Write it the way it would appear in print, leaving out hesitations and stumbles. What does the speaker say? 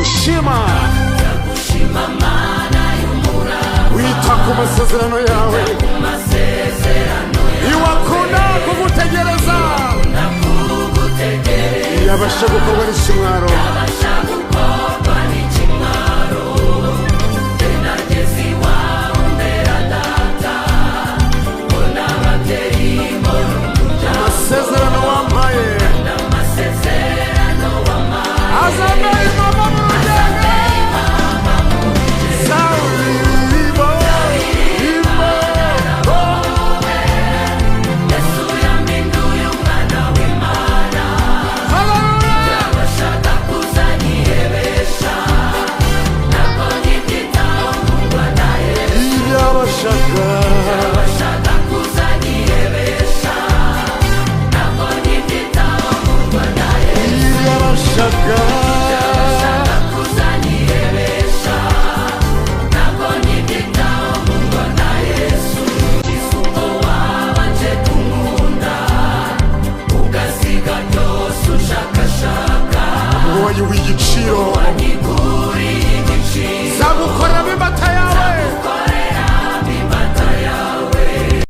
nzagushima wita ku masezerano yawe iwakunda kugutegereza yabasha gukorwa n'ikimwaro amasezerano wampaye azambaye mama mu rugendo Saurimo Yesu yampinduye umwana w'Imana yabashaga kuzanyihebesha ntabwo nyibyitaho nkundwa na Yesu yabashaga kuzanyihebesha ntabwo nyibyitaho nkundwa na Yesu yabashaga kuzanyihebesha ntabwo nyibyitaho nkundwa na Yesu isuko wabanje kunkunda ugasiga byose ushakashaka wowe w'igiciro